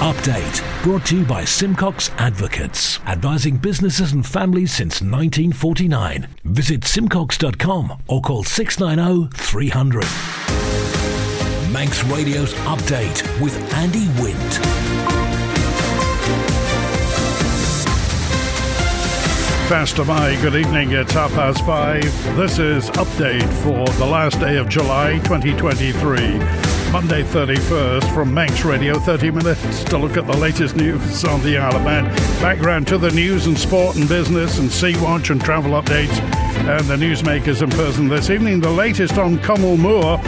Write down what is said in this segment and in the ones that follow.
Update, brought to you by Simcox Advocates, advising businesses and families since 1949. Visit simcox.com or call 690 300. Manx Radio's Update with Andy Wint. Faster by, good evening, it's 5:30. This is Update for the last day of July 2023. Monday 31st from Manx Radio, 30 minutes to look at the latest news on the Isle of Man. Background to the news and sport and business and Sea Watch and travel updates and the newsmakers in person this evening. The latest on Cummal Mooar.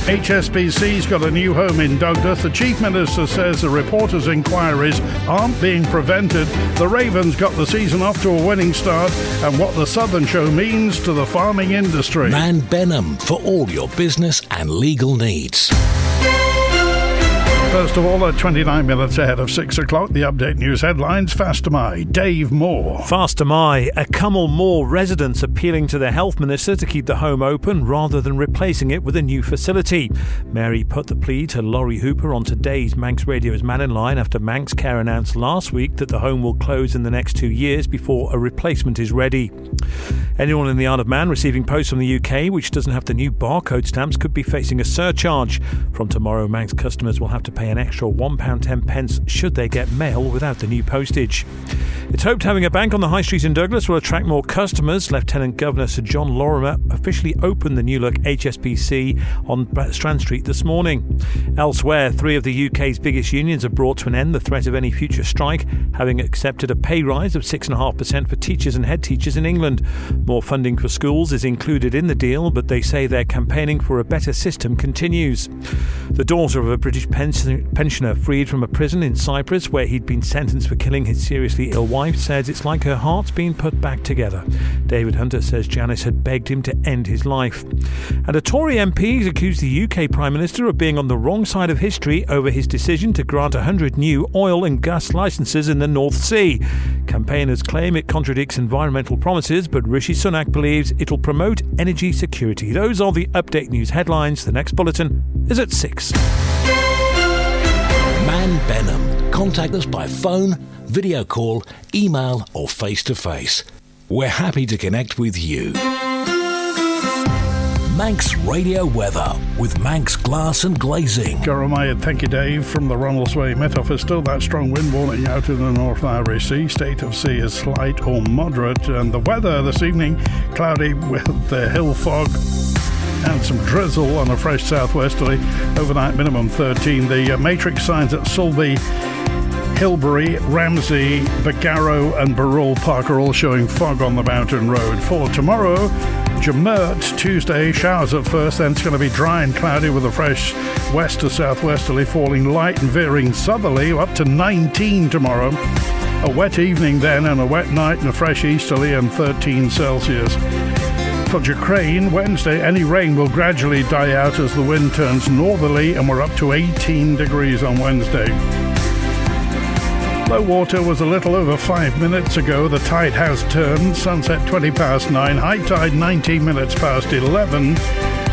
HSBC's got a new home in Douglas. The Chief Minister says the reporters' inquiries aren't being prevented. The Ravens got the season off to a winning start, and what the Southern Show means to the farming industry. Man Benham for all your business and legal needs. First of all, at 29 minutes ahead of 6 o'clock, the Update News headlines. Faster My, Dave Moore. Faster My, a Cummal Mooar residents appealing to the Health Minister to keep the home open rather than replacing it with a new facility. Mary put the plea to Laurie Hooper on today's Manx Radio's Man in Line after Manx Care announced last week that the home will close in the next 2 years before a replacement is ready. Anyone in the Isle of Man receiving post from the UK which doesn't have the new barcode stamps could be facing a surcharge. From tomorrow, Manx customers will have to pay an extra £1.10 should they get mail without the new postage. It's hoped having a bank on the High Street in Douglas will attract more customers. Lieutenant Governor Sir John Lorimer officially opened the new-look HSBC on Strand Street this morning. Elsewhere, 3 of the UK's biggest unions have brought to an end the threat of any future strike, having accepted a pay rise of 6.5% for teachers and head teachers in England. More funding for schools is included in the deal, but they say their campaigning for a better system continues. The daughter of a British pensioner freed from a prison in Cyprus where he'd been sentenced for killing his seriously ill wife says it's like her heart's been put back together. David Hunter says Janice had begged him to end his life. And a Tory MP has accused the UK Prime Minister of being on the wrong side of history over his decision to grant 100 new oil and gas licences in the North Sea. Campaigners claim it contradicts environmental promises, but Rishi Sunak believes it'll promote energy security. Those are the Update News headlines. The next bulletin is at 6. Man Benham. Contact us by phone, video call, email or face-to-face. We're happy to connect with you. Manx Radio Weather with Manx Glass and Glazing. Goromaya, thank you, Dave. From the Ronaldsway Met Office, still that strong wind warning out in the North Irish Sea. State of sea is slight or moderate. And the weather this evening, cloudy with the hill fog and some drizzle on a fresh southwesterly. Overnight minimum 13. The matrix signs at Sulby, Hilbury, Ramsey, Bagarrow and Barrule Park are all showing fog on the mountain road. For tomorrow, Jamert, Tuesday, showers at first, then it's going to be dry and cloudy with a fresh west to southwesterly, falling light and veering southerly, up to 19 tomorrow. A wet evening then and a wet night and a fresh easterly and 13 Celsius. For Ukraine, Wednesday, any rain will gradually die out as the wind turns northerly and we're up to 18 degrees on Wednesday. Low water was a little over 5 minutes ago. The tide has turned. Sunset 20 past 9. High tide 19 minutes past 11.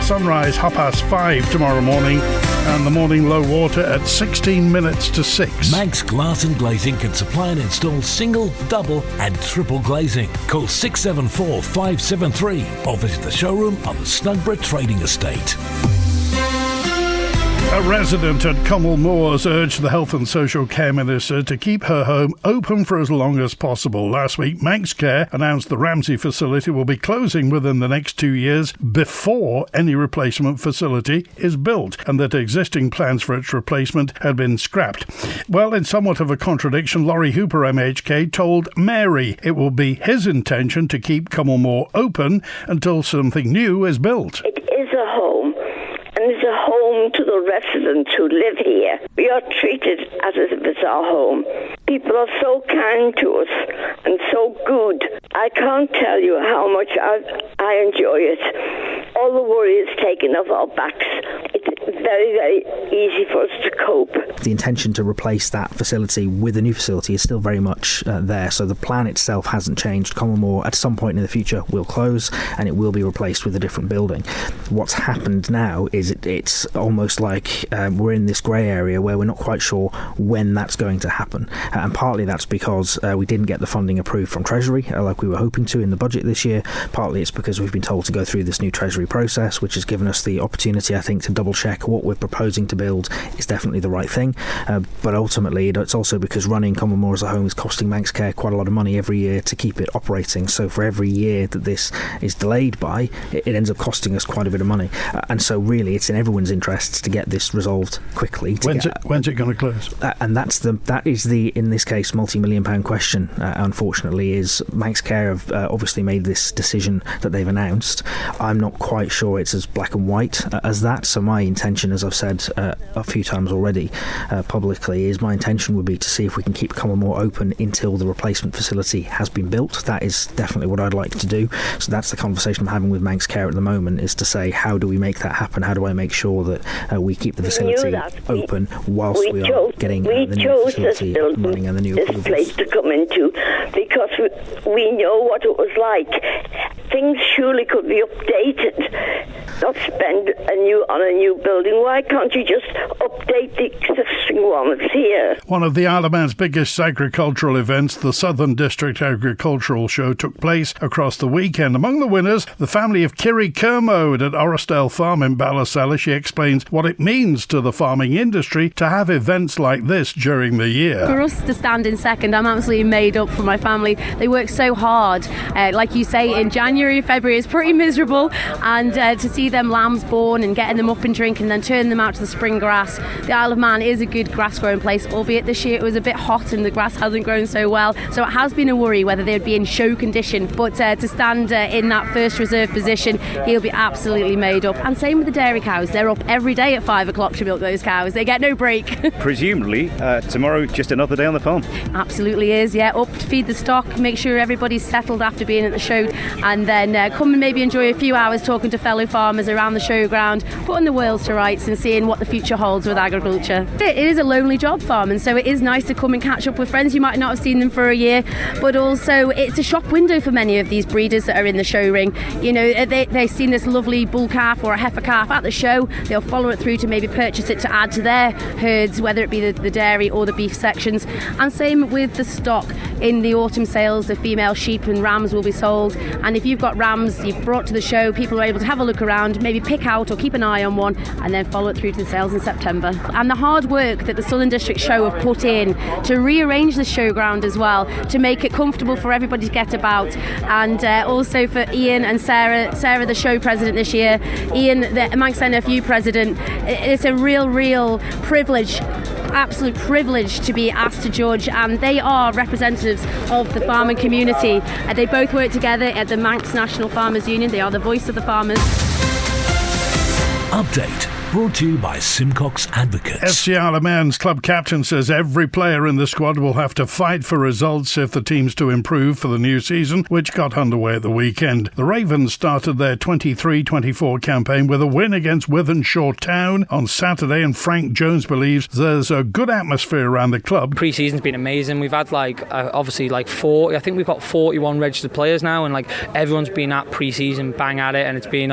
Sunrise 5:30 tomorrow morning. And the morning low water at 16 minutes to 6. Manx Glass and Glazing can supply and install single, double and triple glazing. Call 674 573 or visit the showroom on the Snugborough Trading Estate. A resident at Cummal Mooar urged the Health and Social Care Minister to keep her home open for as long as possible. Last week, Manx Care announced the Ramsey facility will be closing within the next 2 years before any replacement facility is built, and that existing plans for its replacement had been scrapped. Well, in somewhat of a contradiction, Laurie Hooper MHK told Mary it will be his intention to keep Cummal Mooar open until something new is built. It is a home. And it's a home to the residents who live here. We are treated as if it's our home. People are so kind to us and so good. I can't tell you how much I enjoy it. All the worry is taken off our backs. It's very, very easy for us to cope. the intention to replace that facility with a new facility is still very much there. So the plan itself hasn't changed. Cummal Mooar at some point in the future will close and it will be replaced with a different building. What's happened now is it's almost like we're in this grey area where we're not quite sure when that's going to happen. And partly that's because we didn't get the funding approved from Treasury like we were hoping to in the budget this year. Partly it's because we've been told to go through this new Treasury process, which has given us the opportunity, I think, to double check what we're proposing to build is definitely the right thing. But ultimately it's also because running Cummal Mooar as a home is costing Manx Care quite a lot of money every year to keep it operating. So for every year that this is delayed by, it ends up costing us quite a bit of money. And so really it's in everyone's interests to get this resolved quickly. When's it going to close? And that is the, in this case, multi-million pound question, unfortunately, is Manx Care have obviously made this decision that they've announced. I'm not quite sure it's as black and white as that. So my intention, as I've said a few times already publicly, is my intention would be to see if we can keep Cummal Mooar open until the replacement facility has been built. That is definitely what I'd like to do. So that's the conversation I'm having with Manx Care at the moment, is to say, how do we make that happen? How do I make sure that we keep the facility open whilst we are getting the new facility running and the new approvals? Place to come into, because we know what it was like. Things surely could be updated. Not spend on a new building. Why can't you just update the existing one that's here? One of the Isle of Man's biggest agricultural events, the Southern District Agricultural Show, took place across the weekend. Among the winners, the family of Kiri Kermode at Orrisdale Farm in Ballasalla. She explains what it means to the farming industry to have events like this during the year. For us to stand in second, I'm absolutely made up for my family. They work so hard. Like you say, in January, February, it's pretty miserable. And to see them lambs born and getting them up and drinking and then turning them out to the spring grass. The Isle of Man is a good grass growing place, albeit this year it was a bit hot and the grass hasn't grown so well. So it has been a worry whether they'd be in show condition. But to stand in that first reserve position, he'll be absolutely made up. And same with the dairy cows. They're up every day at 5 o'clock to milk those cows. They get no break. Presumably, tomorrow just another day on the farm. Absolutely is, yeah. Up to feed the stock, make sure everybody's settled after being at the show, and then come and maybe enjoy a few hours talking to fellow farmers around the showground, putting the world to rights and seeing what the future holds with agriculture. It is a lonely job, farming, so it is nice to come and catch up with friends. You might not have seen them for a year, but also it's a shop window for many of these breeders that are in the show ring. You know, they've seen this lovely bull calf or a heifer calf at the show, they'll follow it through to maybe purchase it to add to their herds, whether it be the dairy or the beef sections. And same with the stock. In the autumn sales, the female sheep and rams will be sold, and if you've got rams you've brought to the show, people are able to have a look around, maybe pick out or keep an eye on one, and then follow it through to the sales in September. And the hard work that the Southern District Show have put in to rearrange the showground as well, to make it comfortable for everybody to get about, and also for Ian and Sarah the show president this year, Ian the Manx NFU president. It's a real privilege, absolute privilege to be asked to judge, and they are representatives of the farming community. They both work together at the Manx National Farmers Union. They are the voice of the farmers. Update brought to you by Simcox Advocates. FC Isle of Man's club captain says every player in the squad will have to fight for results if the team's to improve for the new season, which got underway at the weekend. The Ravens started their 23-24 campaign with a win against Wythenshawe Town on Saturday, and Frank Jones believes there's a good atmosphere around the club. Pre-season's been amazing. We've had obviously 40, I think we've got 41 registered players now, and everyone's been at pre-season bang at it, and it's been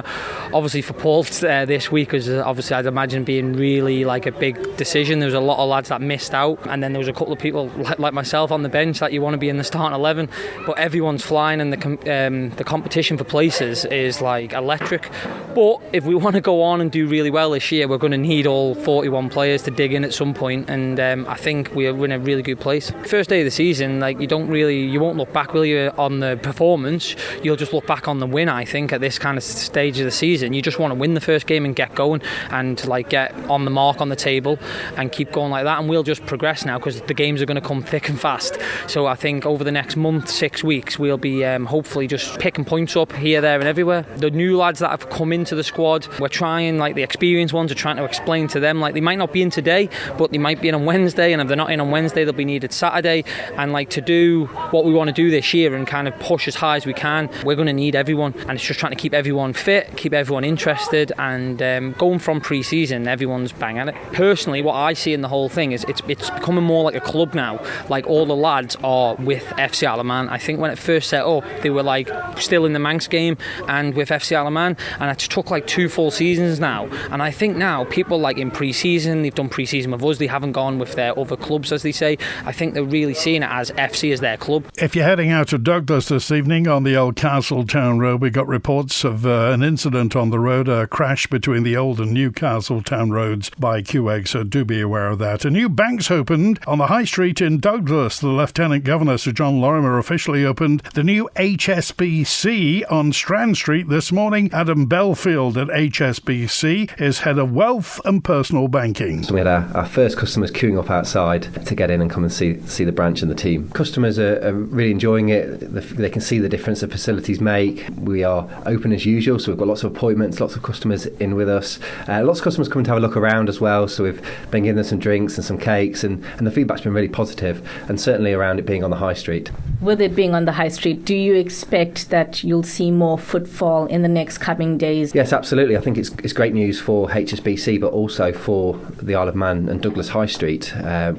obviously for Paul this week was obviously I'd imagine being really a big decision. There was a lot of lads that missed out, and then there was a couple of people like myself on the bench that you want to be in the starting 11, but everyone's flying, and the competition for places is electric. But if we want to go on and do really well this year, we're going to need all 41 players to dig in at some point, and I think we're in a really good place. First day of the season, you won't look back, will you, on the performance? You'll just look back on the win. I think at this kind of stage of the season, you just want to win the first game and get going, and get on the mark on the table and keep going like that, and we'll just progress now because the games are going to come thick and fast. So I think over the next month, 6 weeks, we'll be hopefully just picking points up here, there and everywhere. The new lads that have come into the squad, we're trying, the experienced ones are trying to explain to them, they might not be in today, but they might be in on Wednesday, and if they're not in on Wednesday, they'll be needed Saturday. And to do what we want to do this year and kind of push as high as we can, we're going to need everyone, and it's just trying to keep everyone fit, keep everyone interested, and going from pre-season, everyone's bang at it. Personally, what I see in the whole thing is it's becoming more like a club now. Like, all the lads are with FC Alaman. I think when it first set up, they were like still in the Manx game and with FC Alaman, and it took like 2 full seasons now. And I think now people, like, in pre-season, they've done pre-season with us, they haven't gone with their other clubs, as they say. I think they're really seeing it as FC as their club. If you're heading out of Douglas this evening on the old Castletown Road, we got reports of an incident on the road, a crash between the old and new Castletown roads by QEG, so do be aware of that. A new bank's opened on the High Street in Douglas. The Lieutenant Governor, Sir John Lorimer, officially opened the new HSBC on Strand Street this morning. Adam Belfield at HSBC is Head of Wealth and Personal Banking. So we had our first customers queuing up outside to get in and come and see the branch and the team. Customers are really enjoying it. They can see the difference the facilities make. We are open as usual, so we've got lots of appointments, lots of customers in with us. Lots of customers coming to have a look around as well, so we've been giving them some drinks and some cakes, and the feedback's been really positive, and certainly around it being on the High Street. With it being on the High Street, do you expect that you'll see more footfall in the next coming days? Yes, absolutely. I think it's great news for HSBC, but also for the Isle of Man and Douglas High Street.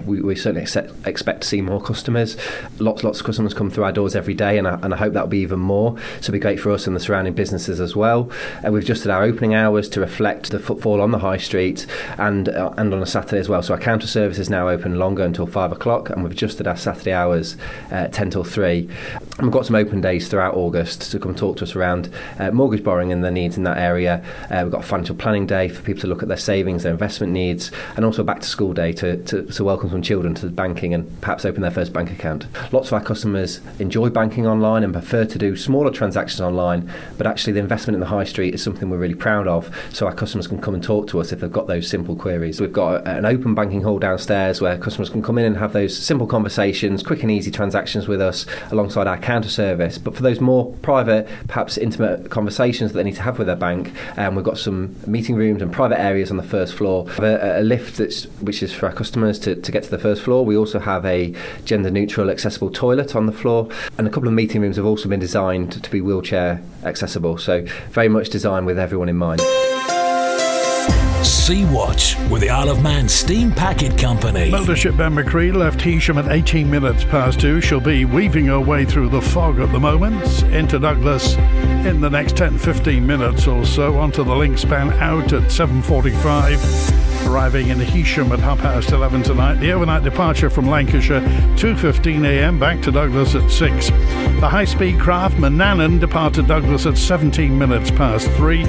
We certainly expect to see more customers. Lots of customers come through our doors every day, and I hope that'll be even more. So it'll be great for us and the surrounding businesses as well. We've adjusted our opening hours to reflect the footfall on the High Street and on a Saturday as well. So our counter service is now open longer until 5 o'clock, and we've adjusted our Saturday hours 10 till 3. And we've got some open days throughout August to come talk to us around mortgage borrowing and their needs in that area. We've got a financial planning day for people to look at their savings, their investment needs, and also a back to school day to welcome some children to banking and perhaps open their first bank account. Lots of our customers enjoy banking online and prefer to do smaller transactions online, but actually the investment in the High Street is something we're really proud of, so our customers can come and talk to us if they've got those simple queries. We've got an open banking hall downstairs where customers can come in and have those simple conversations, quick and easy transactions with us alongside our counter service. But for those more private, perhaps intimate conversations that they need to have with their bank, we've got some meeting rooms and private areas on the first floor. We have a lift which is for our customers to get to the first floor. We also have a gender neutral accessible toilet on the floor, and a couple of meeting rooms have also been designed to be wheelchair accessible, so very much designed with everyone in mind. Sea Watch with the Isle of Man Steam Packet Company. Motor ship Ben McCree left Heysham at 18 minutes past 2. She'll be weaving her way through the fog at the moment into Douglas in the next 10-15 minutes or so, onto the link span out at 7:45. Arriving in Heysham at 11:30 tonight. The overnight departure from Lancashire, 2:15 a.m, back to Douglas at 6. The high-speed craft Manannan departed Douglas at 17 minutes past 3.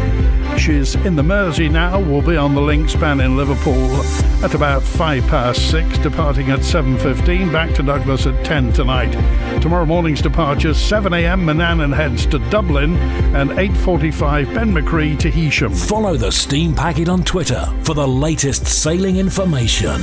She's in the Mersey now, will be on the link span in Liverpool at about 6:05, departing at 7:15, back to Douglas at 10 tonight. Tomorrow morning's departure, 7 a.m, Manannan heads to Dublin, and 8:45 Ben McCree to Heysham. Follow the Steam Packet on Twitter for the latest sailing information.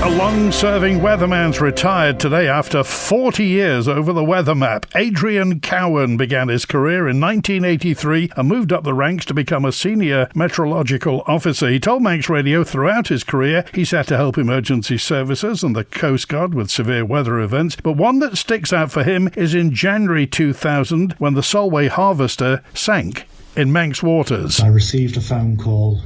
A long-serving weatherman's retired today after 40 years over the weather map. Adrian Cowan began his career in 1983 and moved up the ranks to become a senior meteorological officer. He told Manx Radio throughout his career he's had to help emergency services and the Coast Guard with severe weather events, but one that sticks out for him is in January 2000 when the Solway Harvester sank in Manx waters. I received a phone call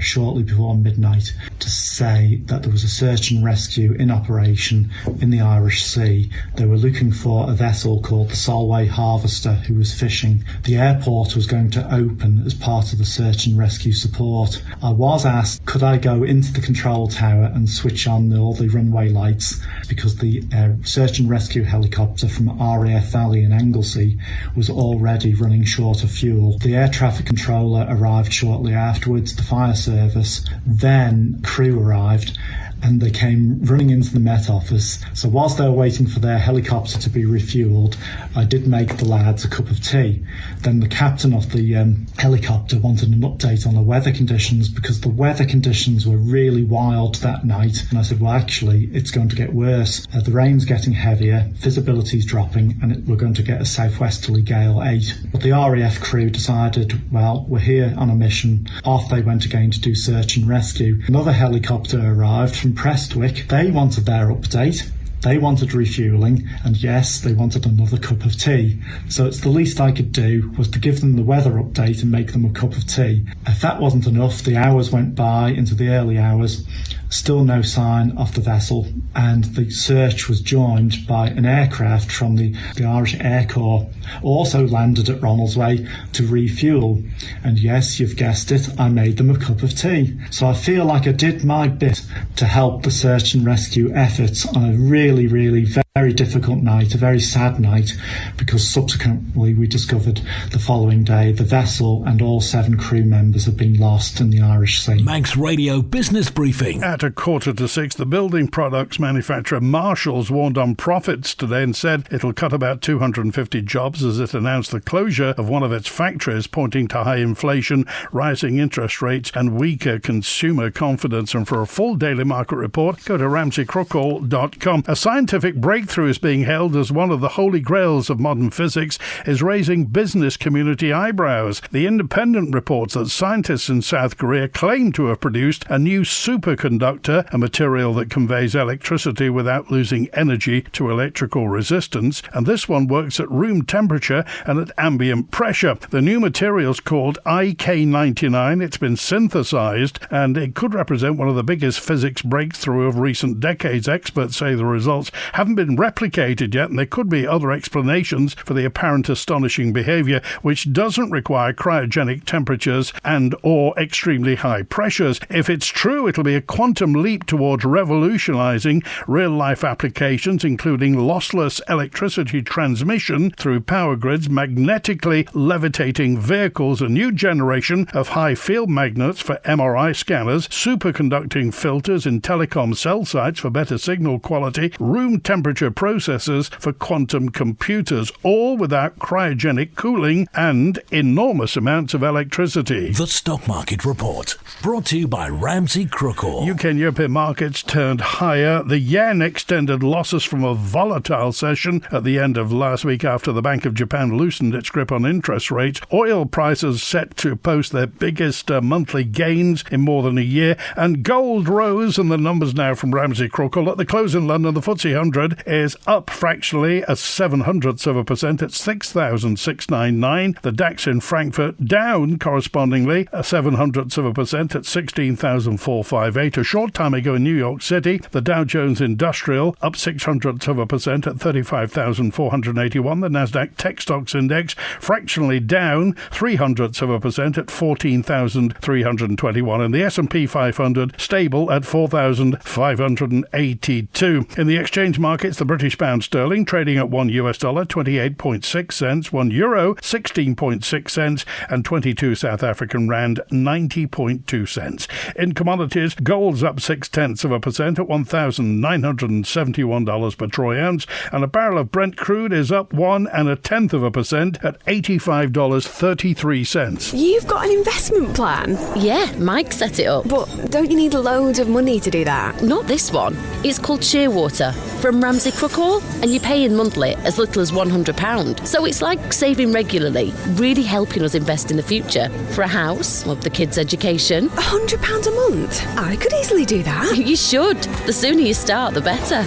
shortly before midnight to say that there was a search and rescue in operation in the Irish Sea. They were looking for a vessel called the Solway Harvester who was fishing. The airport was going to open as part of the search and rescue support. I was asked, could I go into the control tower and switch on all the runway lights, because the search and rescue helicopter from RAF Valley in Anglesey was already running short of fuel. The air traffic controller arrived shortly afterwards, the fire service, then crew arrived, and they came running into the Met Office. So whilst they were waiting for their helicopter to be refuelled, I did make the lads a cup of tea. Then the captain of the helicopter wanted an update on the weather conditions, because the weather conditions were really wild that night. And I said, well, actually, it's going to get worse. The rain's getting heavier, visibility's dropping, and we're going to get a southwesterly gale 8. But the RAF crew decided, well, we're here on a mission. Off they went again to do search and rescue. Another helicopter arrived from Prestwick. They wanted their update. They wanted refuelling, and yes, they wanted another cup of tea. So it's the least I could do was to give them the weather update and make them a cup of tea. If that wasn't enough, the hours went by into the early hours, still no sign of the vessel, and the search was joined by an aircraft from the Irish Air Corps, also landed at Ronaldsway to refuel. And yes, you've guessed it, I made them a cup of tea. So I feel like I did my bit to help the search and rescue efforts on a really, really very difficult night, a very sad night, because subsequently we discovered the following day the vessel and all 7 crew members have been lost in the Irish Sea. Manx Radio Business Briefing. At 5:45, the building products manufacturer Marshalls warned on profits today and said it'll cut about 250 jobs as it announced the closure of one of its factories, pointing to high inflation, rising interest rates and weaker consumer confidence. And for a full daily market report, go to ramseycrookall.com. A scientific breakthrough is being hailed as one of the holy grails of modern physics, is raising business community eyebrows. The Independent reports that scientists in South Korea claim to have produced a new superconductor, a material that conveys electricity without losing energy to electrical resistance, and this one works at room temperature and at ambient pressure. The new material is called IK99. It's been synthesized, and it could represent one of the biggest physics breakthrough of recent decades. Experts say the results haven't been replicated yet, and there could be other explanations for the apparent astonishing behavior, which doesn't require cryogenic temperatures and or extremely high pressures. If it's true, it'll be a quantum leap towards revolutionizing real-life applications, including lossless electricity transmission through power grids, magnetically levitating vehicles, a new generation of high field magnets for MRI scanners, superconducting filters in telecom cell sites for better signal quality, room temperature processors for quantum computers, all without cryogenic cooling and enormous amounts of electricity. The Stock Market Report, brought to you by Ramsey Crookall. UK and European markets turned higher. The yen extended losses from a volatile session at the end of last week after the Bank of Japan loosened its grip on interest rates. Oil prices set to post their biggest monthly gains in more than a year, and gold rose, and the numbers now from Ramsey Crookall. At the close in London, the FTSE 100 is up fractionally a 0.07% at 6,699. The DAX in Frankfurt down correspondingly a 0.07% at 16,458. A short time ago in New York City, the Dow Jones Industrial up 0.06% at 35,481. The Nasdaq Tech Stocks Index fractionally down 0.03% at 14,321, and the S&P 500 stable at 4,582. In the exchange markets, the British pound sterling trading at $1 28.6 cents, €1 16.6 cents, and 22 South African rand 90.2 cents. In commodities, gold's up 0.6% at $1,971 per troy ounce, and a barrel of Brent crude is up 0.1% at $85.33. You've got an investment plan? Yeah, Mike set it up. But don't you need loads of money to do that? Not this one. It's called Shearwater from Ramsey Crookall, and you pay in monthly as little as £100. So it's like saving regularly, really helping us invest in the future for a house, or the kids' education. £100 a month? I could easily do that. You should. The sooner you start, the better.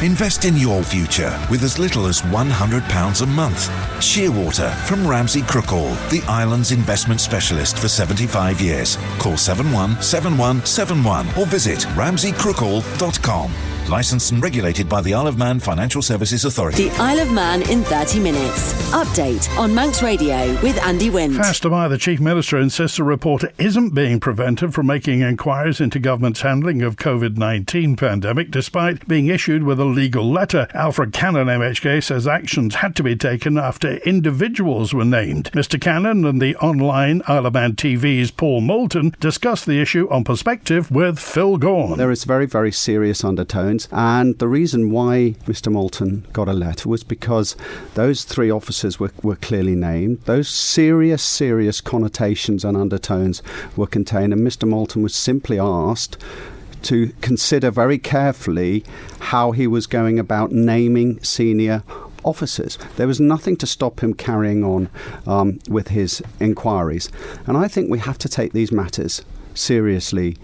Invest in your future with as little as £100 a month. Shearwater from Ramsey Crookall, the island's investment specialist for 75 years. Call 717171 or visit ramseycrookall.com. Licensed and regulated by the Isle of Man Financial Services Authority. The Isle of Man in 30 minutes. Update on Manx Radio with Andy Wint. Faster by, the Chief Minister insists a reporter isn't being prevented from making inquiries into government's handling of COVID-19 pandemic, despite being issued with a legal letter. Alfred Cannon, MHK, says actions had to be taken after individuals were named. Mr Cannon and the online Isle of Man TV's Paul Moulton discussed the issue on Perspective with Phil Gaughan. There is very, very serious undertones. And the reason why Mr Moulton got a letter was because those 3 officers were clearly named. Those serious connotations and undertones were contained, and Mr Moulton was simply asked to consider very carefully how he was going about naming senior officers. There was nothing to stop him carrying on with his inquiries. And I think we have to take these matters seriously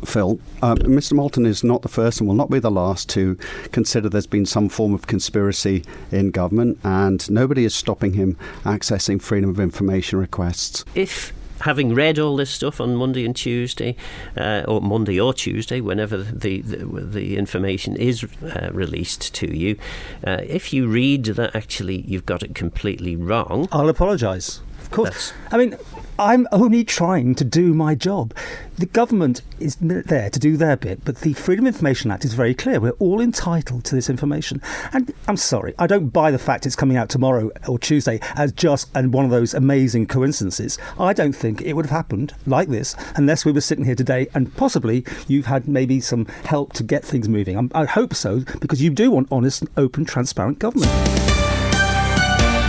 Phil, Mr. Moulton is not the first and will not be the last to consider there's been some form of conspiracy in government, and nobody is stopping him accessing freedom of information requests. If, having read all this stuff on Monday and Tuesday, or Monday or Tuesday, whenever the information is released to you, if you read that actually you've got it completely wrong, I'll apologise. Of course. I mean, I'm only trying to do my job. The government is there to do their bit, but the Freedom of Information Act is very clear. We're all entitled to this information. And I'm sorry, I don't buy the fact it's coming out tomorrow or Tuesday as just one of those amazing coincidences. I don't think it would have happened like this unless we were sitting here today and possibly you've had maybe some help to get things moving. I hope so, because you do want honest, open, transparent government.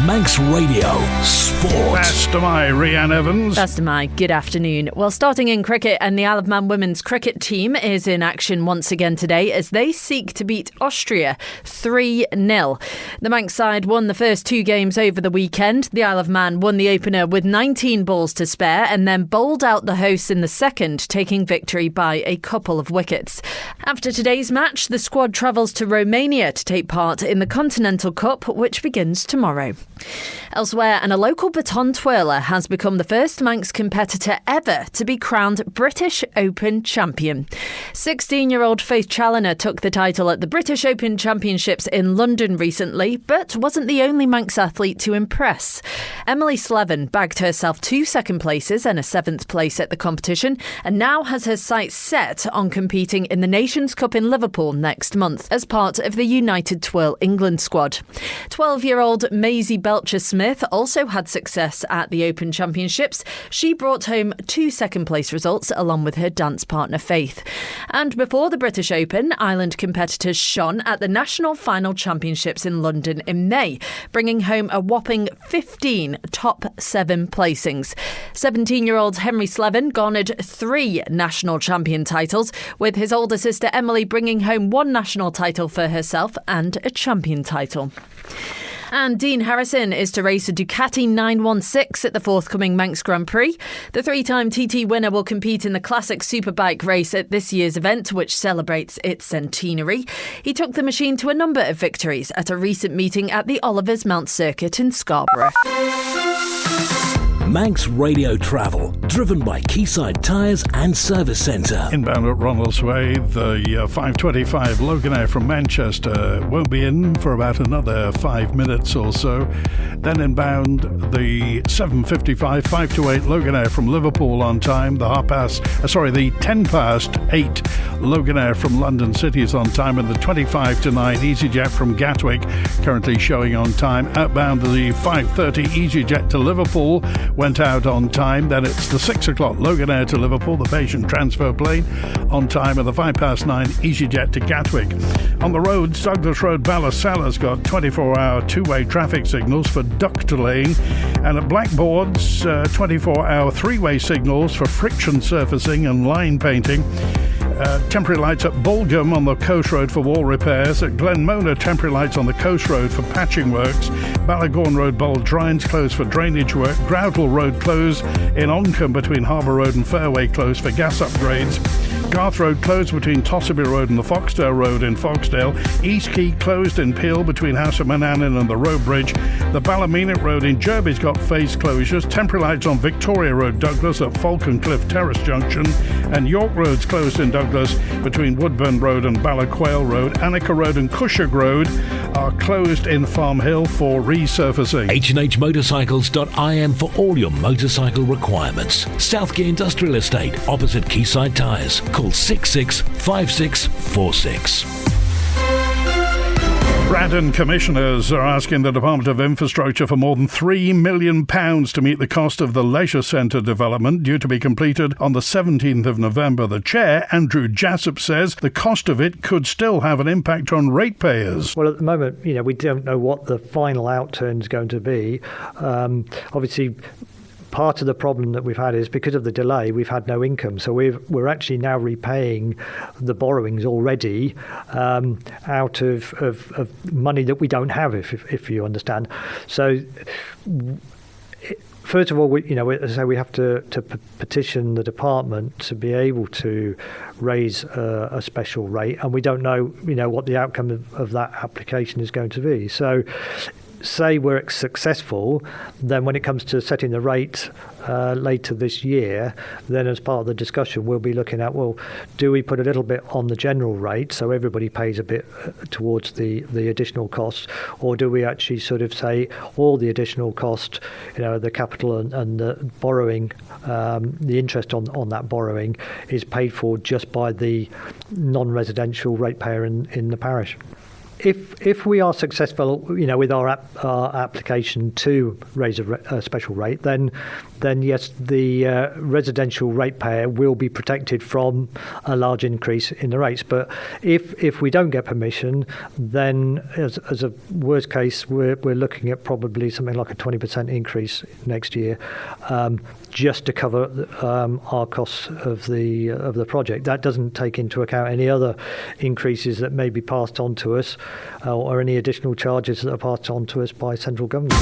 Manx Radio Sport. Best of my, Rhiann Evans. Best of my, good afternoon. Well, starting in cricket, and the Isle of Man women's cricket team is in action once again today as they seek to beat Austria 3-0. The Manx side won the first 2 games over the weekend. The Isle of Man won the opener with 19 balls to spare and then bowled out the hosts in the second, taking victory by a couple of wickets. After today's match, the squad travels to Romania to take part in the Continental Cup, which begins tomorrow. Elsewhere, and a local baton twirler has become the first Manx competitor ever to be crowned British Open champion. 16-year-old Faith Challoner took the title at the British Open Championships in London recently, but wasn't the only Manx athlete to impress. Emily Slevin bagged herself 2 second places and a 7th place at the competition, and now has her sights set on competing in the Nations Cup in Liverpool next month as part of the United Twirl England squad. 12-year-old Maisie Belcher-Smith also had success at the Open Championships. She brought home 2 second-place results along with her dance partner Faith. And before the British Open, Ireland competitors shone at the National Final Championships in London in May, bringing home a whopping 15 top 7 placings. 17-year-old Henry Slevin garnered 3 national champion titles, with his older sister Emily bringing home 1 national title for herself and a champion title. And Dean Harrison is to race a Ducati 916 at the forthcoming Manx Grand Prix. The 3-time TT winner will compete in the Classic Superbike race at this year's event, which celebrates its centenary. He took the machine to a number of victories at a recent meeting at the Oliver's Mount Circuit in Scarborough. Manx Radio Travel, driven by Quayside Tyres and Service Centre. Inbound at Ronald's Way, the 5:25 Loganair from Manchester won't be in for about another 5 minutes or so. Then inbound the 7:55 5-8 Loganair from Liverpool on time. The 10 past 8 Loganair from London City is on time, and the 25 to 9 EasyJet from Gatwick currently showing on time. Outbound the 5:30 EasyJet to Liverpool went out on time. Then it's the 6 o'clock Loganair to Liverpool, the patient transfer plane, on time, and the 5 past 9 EasyJet to Gatwick. On the roads, Douglas Road Ballasala's got 24-hour 2-way traffic signals for duct laying, and at Blackboard's 24-hour 3-way signals for friction surfacing and line painting. Temporary lights at Bulgham on the Coast Road for wall repairs. At Glenmona, temporary lights on the Coast Road for patching works. Ballagorn Road, Boldrines closed for drainage work. Groutle Road closed in Oncombe between Harbour Road and Fairway closed for gas upgrades. Garth Road closed between Tossaby Road and the Foxdale Road in Foxdale. East Quay closed in Peel between House of Manannan and the Road Bridge. The Ballymena Road in Derby's got phase closures. Temporary lights on Victoria Road, Douglas at Falconcliffe Terrace Junction. And York Road's closed in Douglas between Woodburn Road and Ballaquail Road. Annika Road and Cushag Road are closed in Farm Hill for resurfacing. H&HMotorcycles.im for all your motorcycle requirements. Southgate Industrial Estate, opposite Quayside Tyres. Call 665646. Braddon commissioners are asking the Department of Infrastructure for more than £3 million to meet the cost of the leisure centre development due to be completed on the 17th of November. The chair, Andrew Jassop, says the cost of it could still have an impact on ratepayers. Well, at the moment, we don't know what the final outturn is going to be. Obviously, part of the problem that we've had is because of the delay, we've had no income. So we're actually now repaying the borrowings already out of money that we don't have, if you understand. So first of all, we have to petition the department to be able to raise a special rate, and we don't know, what the outcome of that application is going to be. So, say we're successful, then when it comes to setting the rate later this year, then as part of the discussion we'll be looking at, well, do we put a little bit on the general rate so everybody pays a bit towards the additional cost, or do we actually sort of say all the additional cost, the capital and the borrowing, the interest on that borrowing is paid for just by the non-residential ratepayer in the parish? If we are successful, with our application to raise a special rate, then yes, the residential ratepayer will be protected from a large increase in the rates. But if we don't get permission, then as a worst case, we're looking at probably something like a 20% increase next year, just to cover our costs of the project. That doesn't take into account any other increases that may be passed on to us, or any additional charges that are passed on to us by central government.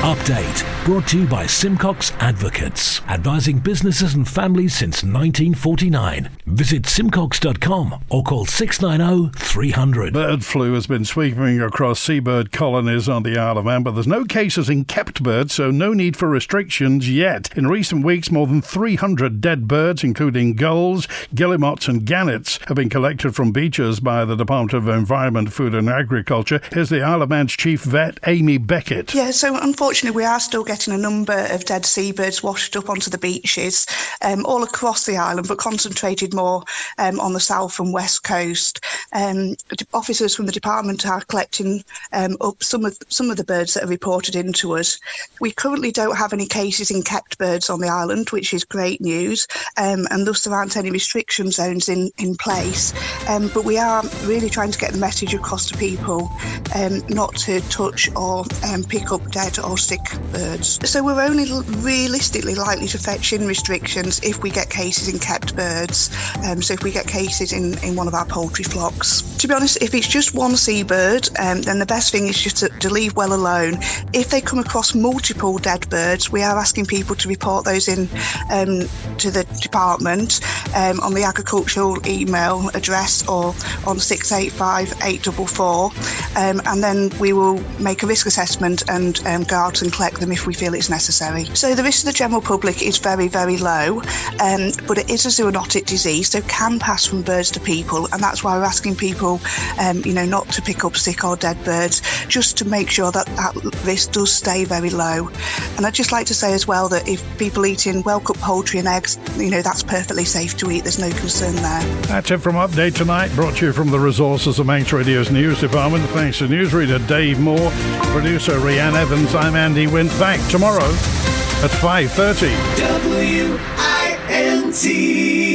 Update brought to you by Simcox Advocates, advising businesses and families since 1949. Visit simcox.com or call 690 300. Bird flu has been sweeping across seabird colonies on the Isle of Man, but there's no cases in kept birds, so no need for restrictions yet. In recent weeks, more than 300 dead birds, including gulls, guillemots and gannets, have been collected from beaches by the Department of Environment, Food and Agriculture. Here's the Isle of Man's chief vet, Amy Beckett. Yeah, so unfortunately we are still getting a number of dead seabirds washed up onto the beaches all across the island, but concentrated more on the south and west coast. Officers from the department are collecting up some of the birds that are reported into us. We currently don't have any cases in kept birds on the island, which is great news, and thus there aren't any restriction zones in place. But we are really trying to get the message across to people not to touch or pick up dead or sick birds. So we're only realistically likely to fetch in restrictions if we get cases in kept birds, so if we get cases in one of our poultry flocks. To be honest, if it's just one seabird, then the best thing is just to leave well alone. If they come across multiple dead birds, we are asking people to report those in to the department on the agricultural email address or on 685 844, and then we will make a risk assessment and go out and collect them if we feel it's necessary. So the risk to the general public is very, very low, but it is a zoonotic disease, so can pass from birds to people, and that's why we're asking people, not to pick up sick or dead birds, just to make sure that risk does stay very low. And I'd just like to say as well that if people eating well-cooked poultry and eggs, that's perfectly safe to eat. There's no concern there. That's it from Update Tonight, brought to you from the resources of Manx Radio's news department. Thanks to newsreader Dave Moore, producer Rhiann Evans. I'm Andy Wint. Back tomorrow at 5:30. WINT.